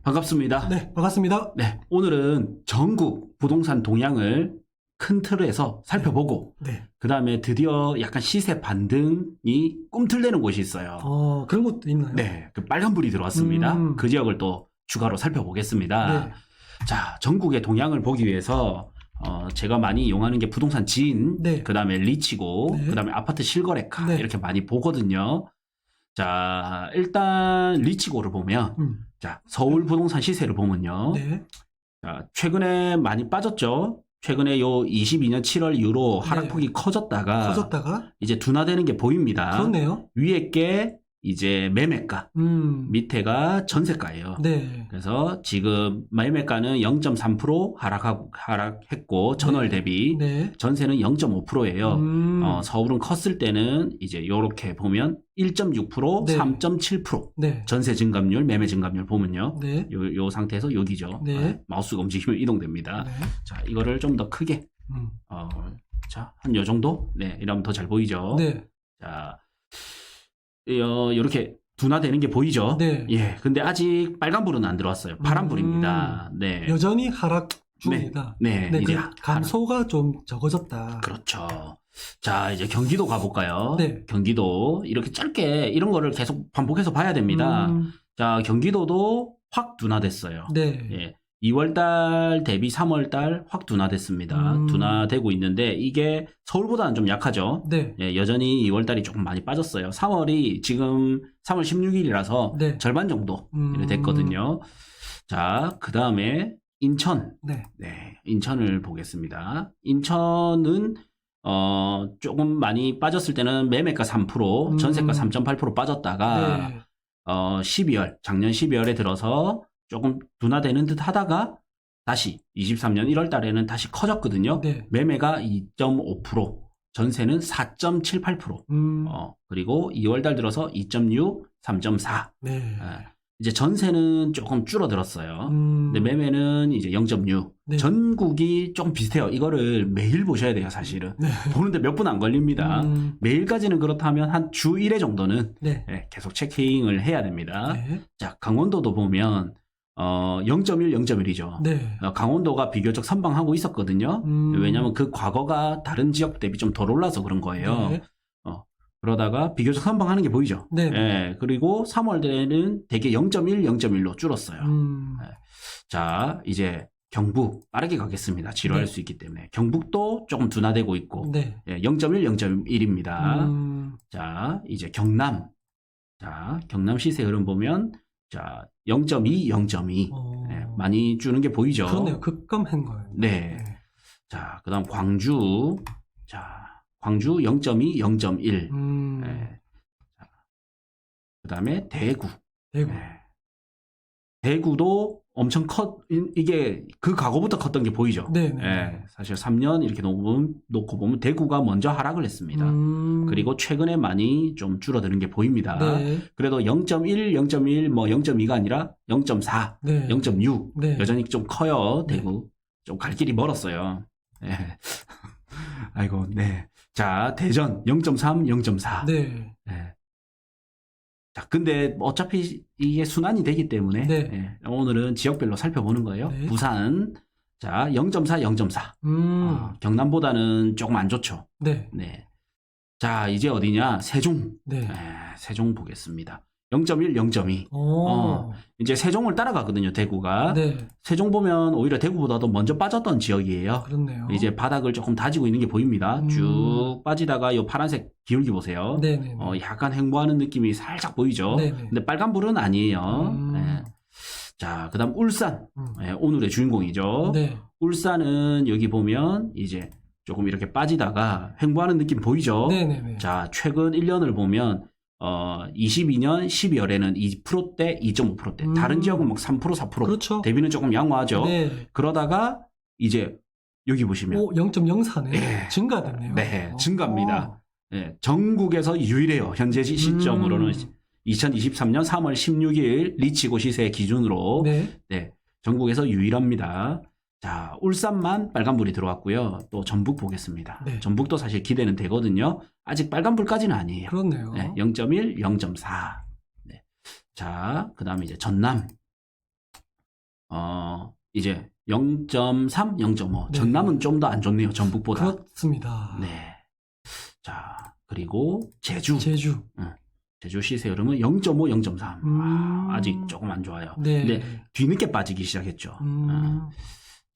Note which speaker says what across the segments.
Speaker 1: 반갑습니다.
Speaker 2: 네, 반갑습니다.
Speaker 1: 네, 오늘은 전국 부동산 동향을 큰 틀에서 살펴보고,
Speaker 2: 네.
Speaker 1: 그 다음에 드디어 약간 시세 반등이 꿈틀대는 곳이 있어요.
Speaker 2: 그런 것도 있나요?
Speaker 1: 네, 그 빨간불이 들어왔습니다.
Speaker 2: 음.
Speaker 1: 그 지역을 또 추가로 살펴보겠습니다.
Speaker 2: 네.
Speaker 1: 자, 전국의 동향을 보기 위해서 제가 많이 이용하는 게 부동산 지인,
Speaker 2: 네.
Speaker 1: 그 다음에 리치고,
Speaker 2: 네.
Speaker 1: 그 다음에 아파트 실거래가
Speaker 2: 네.
Speaker 1: 이렇게 많이 보거든요. 자, 일단 리치고를 보면, 자, 서울 부동산 시세를 보면요.
Speaker 2: 네.
Speaker 1: 자, 최근에 많이 빠졌죠. 최근에 요 22년 7월 이후로 하락폭이 커졌다가
Speaker 2: 커졌다가
Speaker 1: 이제 둔화되는 게 보입니다.
Speaker 2: 그렇네요.
Speaker 1: 위에 게 이제 매매가, 밑에가 전세가예요.
Speaker 2: 네.
Speaker 1: 그래서 지금 매매가는 0.3% 하락했고 전월 대비
Speaker 2: 네.
Speaker 1: 전세는 0.5%예요. 서울은 컸을 때는 이제 요렇게 보면 1.6%,
Speaker 2: 네.
Speaker 1: 3.7%
Speaker 2: 네.
Speaker 1: 전세 증감률, 매매 증감률 보면요.
Speaker 2: 네.
Speaker 1: 요 상태에서 여기죠.
Speaker 2: 네.
Speaker 1: 마우스가 움직이면 이동됩니다.
Speaker 2: 네.
Speaker 1: 자, 이거를 좀 더 크게 자, 한 요 정도? 네, 이러면 더 잘 보이죠.
Speaker 2: 네.
Speaker 1: 자, 요렇게 둔화되는 게 보이죠?
Speaker 2: 네.
Speaker 1: 예. 근데 아직 빨간불은 안 들어왔어요. 파란불입니다. 네.
Speaker 2: 여전히 하락 중이다.
Speaker 1: 네.
Speaker 2: 네.
Speaker 1: 이제
Speaker 2: 감소가 좀 적어졌다.
Speaker 1: 그렇죠. 자, 이제 경기도 가볼까요?
Speaker 2: 네.
Speaker 1: 경기도 이렇게 짧게 이런 거를 계속 반복해서 봐야 됩니다. 자, 경기도도 확 둔화됐어요.
Speaker 2: 네.
Speaker 1: 예. 2월달 대비 3월달 확 둔화됐습니다. 둔화되고 있는데 이게 서울보다는 좀 약하죠.
Speaker 2: 네.
Speaker 1: 예, 여전히 2월달이 조금 많이 빠졌어요. 3월이 지금 3월 16일이라서
Speaker 2: 네.
Speaker 1: 절반 정도 이렇게 됐거든요. 자, 그 다음에 인천.
Speaker 2: 네.
Speaker 1: 네, 인천을 보겠습니다. 인천은 조금 많이 빠졌을 때는 매매가 3%, 전세가 3.8% 빠졌다가
Speaker 2: 네.
Speaker 1: 12월, 작년 12월에 들어서 조금 둔화되는 듯 하다가 다시 23년 1월 달에는 다시 커졌거든요.
Speaker 2: 네.
Speaker 1: 매매가 2.5%, 전세는 4.78%. 그리고 2월 달 들어서 2.6, 3.4.
Speaker 2: 네.
Speaker 1: 이제 전세는 조금 줄어들었어요. 근데 매매는 이제 0.6.
Speaker 2: 네.
Speaker 1: 전국이 조금 비슷해요. 이거를 매일 보셔야 돼요, 사실은.
Speaker 2: 네.
Speaker 1: 보는데 몇 분 안 걸립니다. 매일까지는 그렇다면 한 주 1회 정도는
Speaker 2: 네.
Speaker 1: 계속 체킹을 해야 됩니다.
Speaker 2: 네.
Speaker 1: 자, 강원도도 보면 0.1, 0.1이죠.
Speaker 2: 네.
Speaker 1: 강원도가 비교적 선방하고 있었거든요. 왜냐하면 그 과거가 다른 지역 대비 좀 덜 올라서 그런 거예요.
Speaker 2: 네.
Speaker 1: 그러다가 비교적 선방하는 게 보이죠.
Speaker 2: 네.
Speaker 1: 예, 그리고 3월에는 대개 0.1, 0.1로 줄었어요. 자, 이제 경북 빠르게 가겠습니다. 지루할
Speaker 2: 네.
Speaker 1: 수 있기 때문에. 경북도 조금 둔화되고 있고
Speaker 2: 네.
Speaker 1: 0.1, 0.1입니다. 자, 이제 경남. 자, 경남 시세 흐름 보면 자, 0.2, 0.2. 많이 주는 게 보이죠.
Speaker 2: 그렇네요. 급감한 거예요.
Speaker 1: 네. 자, 그다음 광주. 자, 광주 0.2, 0.1. 네. 그다음에 대구.
Speaker 2: 대구.
Speaker 1: 네. 대구도 엄청 이게 그 과거부터 컸던 게 보이죠.
Speaker 2: 네.
Speaker 1: 네. 사실 3년 이렇게 놓고 보면 대구가 먼저 하락을 했습니다. 그리고 최근에 많이 좀 줄어드는 게 보입니다.
Speaker 2: 네.
Speaker 1: 그래도 0.1, 0.1, 뭐 0.2가 아니라 0.4,
Speaker 2: 네.
Speaker 1: 0.6
Speaker 2: 네.
Speaker 1: 여전히 좀 커요. 대구 좀 갈 길이 멀었어요. 네. 아이고, 네. 자, 대전 0.3, 0.4.
Speaker 2: 네.
Speaker 1: 네. 자, 근데 어차피 이게 순환이 되기 때문에
Speaker 2: 네.
Speaker 1: 네, 오늘은 지역별로 살펴보는 거예요.
Speaker 2: 네.
Speaker 1: 부산 자 0.4, 0.4. 경남보다는 조금 안 좋죠.
Speaker 2: 네.
Speaker 1: 네. 자, 이제 어디냐? 세종.
Speaker 2: 네.
Speaker 1: 세종 보겠습니다. 0.1, 0.2.
Speaker 2: 오.
Speaker 1: 이제 세종을 따라가거든요, 대구가.
Speaker 2: 네.
Speaker 1: 세종 보면 오히려 대구보다도 먼저 빠졌던 지역이에요.
Speaker 2: 그렇네요.
Speaker 1: 이제 바닥을 조금 다지고 있는 게 보입니다. 쭉 빠지다가 이 파란색 기울기 보세요.
Speaker 2: 네네.
Speaker 1: 약간 횡보하는 느낌이 살짝 보이죠.
Speaker 2: 네네.
Speaker 1: 근데 빨간불은 아니에요. 네. 자, 그다음 울산. 네, 오늘의 주인공이죠.
Speaker 2: 네.
Speaker 1: 울산은 여기 보면 이제 조금 이렇게 빠지다가 횡보하는 느낌 보이죠.
Speaker 2: 네네네.
Speaker 1: 자, 최근 1년을 보면 22년 12월에는 2%대, 2.5%대. 다른 지역은 막 3%, 4%.
Speaker 2: 그렇죠.
Speaker 1: 대비는 조금 양호하죠.
Speaker 2: 네.
Speaker 1: 그러다가 이제 여기 보시면
Speaker 2: 0.04네.
Speaker 1: 네.
Speaker 2: 증가됐네요.
Speaker 1: 네, 증가입니다. 네, 전국에서 유일해요. 현재 시점으로는 2023년 3월 16일 리치고 시세 기준으로
Speaker 2: 네.
Speaker 1: 네, 전국에서 유일합니다. 자, 울산만 빨간불이 들어왔고요. 또 전북 보겠습니다.
Speaker 2: 네.
Speaker 1: 전북도 사실 기대는 되거든요. 아직 빨간불까지는 아니에요.
Speaker 2: 그렇네요.
Speaker 1: 네, 0.1, 0.4. 네. 자, 그 다음에 이제 전남. 이제 0.3, 0.5.
Speaker 2: 네.
Speaker 1: 전남은 좀 더 안 좋네요. 전북보다.
Speaker 2: 그렇습니다.
Speaker 1: 네. 자, 그리고 제주.
Speaker 2: 제주.
Speaker 1: 제주 시세 흐름은 0.5, 0.3. 아직 조금 안 좋아요.
Speaker 2: 네.
Speaker 1: 근데 뒤늦게 빠지기 시작했죠.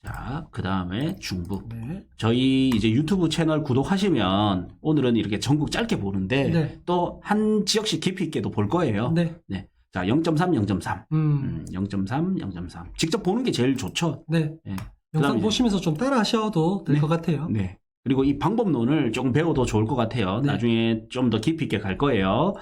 Speaker 1: 자, 그 다음에 중부.
Speaker 2: 네.
Speaker 1: 저희 이제 유튜브 채널 구독하시면 오늘은 이렇게 전국 짧게 보는데
Speaker 2: 네.
Speaker 1: 또 한 지역씩 깊이 있게도 볼 거예요.
Speaker 2: 네.
Speaker 1: 자, 0.3, 0.3. 0.3, 0.3. 직접 보는 게 제일 좋죠.
Speaker 2: 네.
Speaker 1: 네.
Speaker 2: 영상
Speaker 1: 그다음에
Speaker 2: 보시면서 좀 따라 하셔도 될
Speaker 1: 네.
Speaker 2: 것 같아요.
Speaker 1: 네. 그리고 이 방법론을 조금 배워도 좋을 것 같아요.
Speaker 2: 네.
Speaker 1: 나중에 좀 더 깊이 있게 갈 거예요.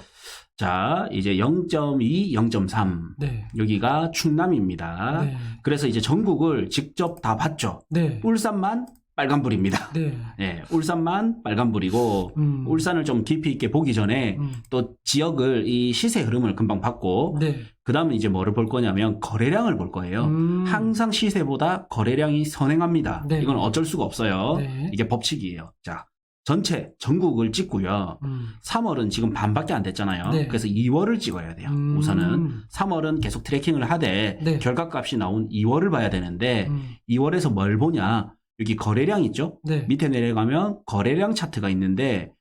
Speaker 1: 자, 이제 0.2, 0.3.
Speaker 2: 네.
Speaker 1: 여기가 충남입니다.
Speaker 2: 네.
Speaker 1: 그래서 이제 전국을 직접 다 봤죠.
Speaker 2: 네.
Speaker 1: 울산만 빨간불입니다.
Speaker 2: 네.
Speaker 1: 네, 울산만 빨간불이고 울산을 좀 깊이 있게 보기 전에 또 지역을 이 시세 흐름을 금방 봤고
Speaker 2: 네.
Speaker 1: 그 다음에 이제 뭐를 볼 거냐면 거래량을 볼 거예요. 항상 시세보다 거래량이 선행합니다.
Speaker 2: 네.
Speaker 1: 이건 어쩔 수가 없어요.
Speaker 2: 네.
Speaker 1: 이게 법칙이에요. 자, 전체 전국을 찍고요. 3월은 지금 반밖에 안 됐잖아요.
Speaker 2: 네.
Speaker 1: 그래서 2월을 찍어야 돼요. 우선은 3월은 계속 트래킹을 하되
Speaker 2: 네.
Speaker 1: 결과값이 나온 2월을 봐야 되는데 2월에서 뭘 보냐? 여기 거래량 있죠?
Speaker 2: 네.
Speaker 1: 밑에 내려가면 거래량 차트가 있는데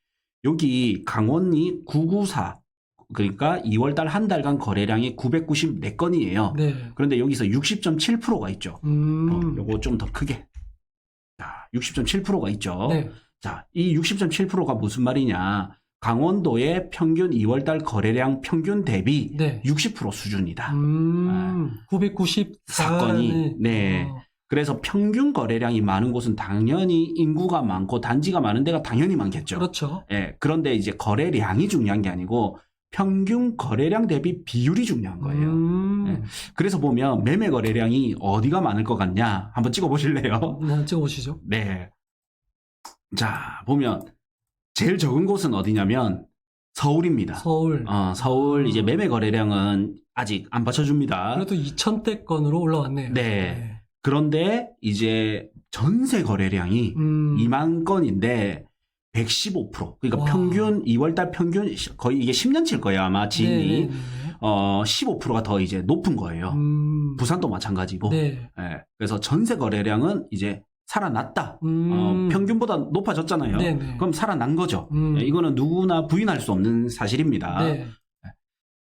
Speaker 1: 여기 강원이 994 그러니까 2월달 한 달간 거래량이 994건이에요.
Speaker 2: 네.
Speaker 1: 그런데 여기서 60.7%가 있죠. 요거 좀 더 크게. 자, 60.7%가 있죠.
Speaker 2: 네.
Speaker 1: 자, 이 60.7%가 무슨 말이냐? 강원도의 평균 2월달 거래량 평균 대비
Speaker 2: 네.
Speaker 1: 60% 수준이다.
Speaker 2: 994건이
Speaker 1: 네. 그래서 평균 거래량이 많은 곳은 당연히 인구가 많고 단지가 많은 데가 당연히 많겠죠.
Speaker 2: 그렇죠.
Speaker 1: 예. 그런데 이제 거래량이 중요한 게 아니고 평균 거래량 대비 비율이 중요한 거예요. 예. 그래서 보면 매매 거래량이 어디가 많을 것 같냐? 한번 찍어 보실래요?
Speaker 2: 네, 찍어보시죠.
Speaker 1: 네. 자, 보면 제일 적은 곳은 어디냐면 서울입니다.
Speaker 2: 서울.
Speaker 1: 서울 이제 매매 거래량은 아직 안 받쳐줍니다.
Speaker 2: 그래도 2,000대 건으로 올라왔네요.
Speaker 1: 네. 그런데 이제 전세 거래량이 2만 건인데 115%. 그러니까
Speaker 2: 와.
Speaker 1: 평균 2월달 평균 거의 이게 10년치일 거예요 아마 지인이.
Speaker 2: 네.
Speaker 1: 15%가 더 이제 높은 거예요. 부산도 마찬가지고.
Speaker 2: 네.
Speaker 1: 예. 그래서 전세 거래량은 이제 살아났다. 평균보다 높아졌잖아요.
Speaker 2: 네네.
Speaker 1: 그럼 살아난 거죠. 예, 이거는 누구나 부인할 수 없는 사실입니다.
Speaker 2: 네.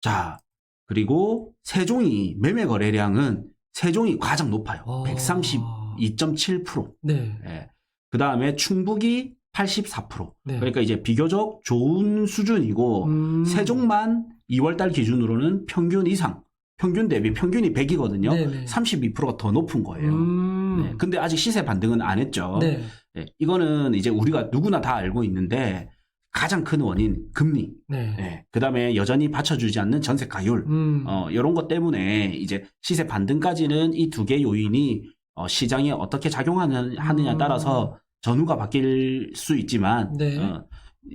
Speaker 1: 자, 그리고 세종이 매매 거래량은 세종이 가장 높아요. 132.7%.
Speaker 2: 네.
Speaker 1: 예. 그 다음에 충북이 84%.
Speaker 2: 네.
Speaker 1: 그러니까 이제 비교적 좋은 수준이고 세종만 2월달 기준으로는 평균 이상. 평균 대비 평균이 100이거든요.
Speaker 2: 네네.
Speaker 1: 32%가 더 높은 거예요. 네. 근데 아직 시세 반등은 안 했죠.
Speaker 2: 네.
Speaker 1: 예. 이거는 이제 우리가 누구나 다 알고 있는데 가장 큰 원인 금리.
Speaker 2: 네.
Speaker 1: 예. 그다음에 여전히 받쳐주지 않는 전세 가율. 이런 것 때문에 이제 시세 반등까지는 이 두 개 요인이 시장에 어떻게 작용하느냐에 따라서 전후가 바뀔 수 있지만
Speaker 2: 네.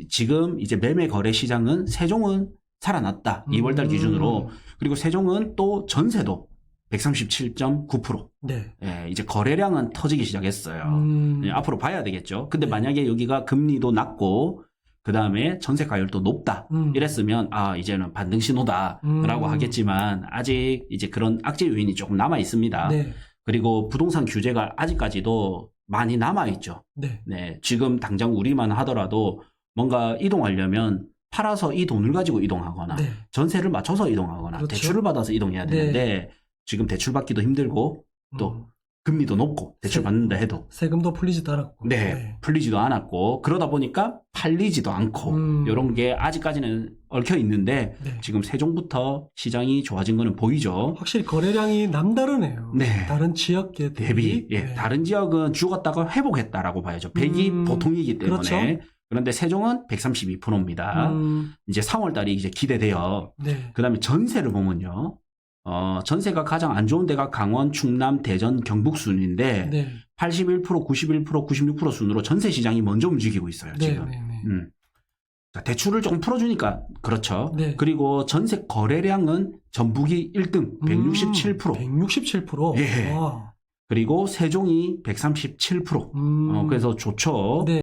Speaker 1: 지금 이제 매매 거래 시장은 세종은 살아났다. 2월달 기준으로. 그리고 세종은 또 전세도 137.9%.
Speaker 2: 네.
Speaker 1: 예, 이제 거래량은 터지기 시작했어요. 예, 앞으로 봐야 되겠죠. 근데 만약에 여기가 금리도 낮고 그 다음에 전세 가율도 높다. 이랬으면 이제는 반등 신호다라고 하겠지만 아직 이제 그런 악재 요인이 조금 남아 있습니다.
Speaker 2: 네.
Speaker 1: 그리고 부동산 규제가 아직까지도 많이 남아 있죠.
Speaker 2: 네.
Speaker 1: 네, 지금 당장 우리만 하더라도 뭔가 이동하려면 팔아서 이 돈을 가지고 이동하거나
Speaker 2: 네.
Speaker 1: 전세를 맞춰서 이동하거나
Speaker 2: 그렇죠.
Speaker 1: 대출을 받아서 이동해야 되는데 지금 대출 받기도 힘들고 또 금리도 높고 대출 받는다 해도
Speaker 2: 세금도 풀리지도 않았고.
Speaker 1: 네, 풀리지도 않았고 그러다 보니까 팔리지도 않고 이런 게 아직까지는 얽혀 있는데
Speaker 2: 네.
Speaker 1: 지금 세종부터 시장이 좋아진 거는 보이죠.
Speaker 2: 확실히 거래량이 남다르네요.
Speaker 1: 네.
Speaker 2: 다른 지역계
Speaker 1: 대비 예,
Speaker 2: 네.
Speaker 1: 다른 지역은 죽었다가 회복했다라고 봐야죠. 100이 보통이기 때문에.
Speaker 2: 그렇죠.
Speaker 1: 그런데 세종은 132%입니다. 이제 3월 달이 이제 기대돼요.
Speaker 2: 네.
Speaker 1: 그다음에 전세를 보면요. 전세가 가장 안 좋은 데가 강원, 충남, 대전, 경북 순인데
Speaker 2: 네.
Speaker 1: 81%, 91%, 96% 순으로 전세 시장이 먼저 움직이고 있어요,
Speaker 2: 네.
Speaker 1: 지금.
Speaker 2: 네. 네.
Speaker 1: 자, 대출을 조금 풀어주니까 그렇죠.
Speaker 2: 네.
Speaker 1: 그리고 전세 거래량은 전북이 1등, 167%.
Speaker 2: 167%.
Speaker 1: 예.
Speaker 2: 와.
Speaker 1: 그리고 세종이 137%. 그래서 좋죠.
Speaker 2: 네.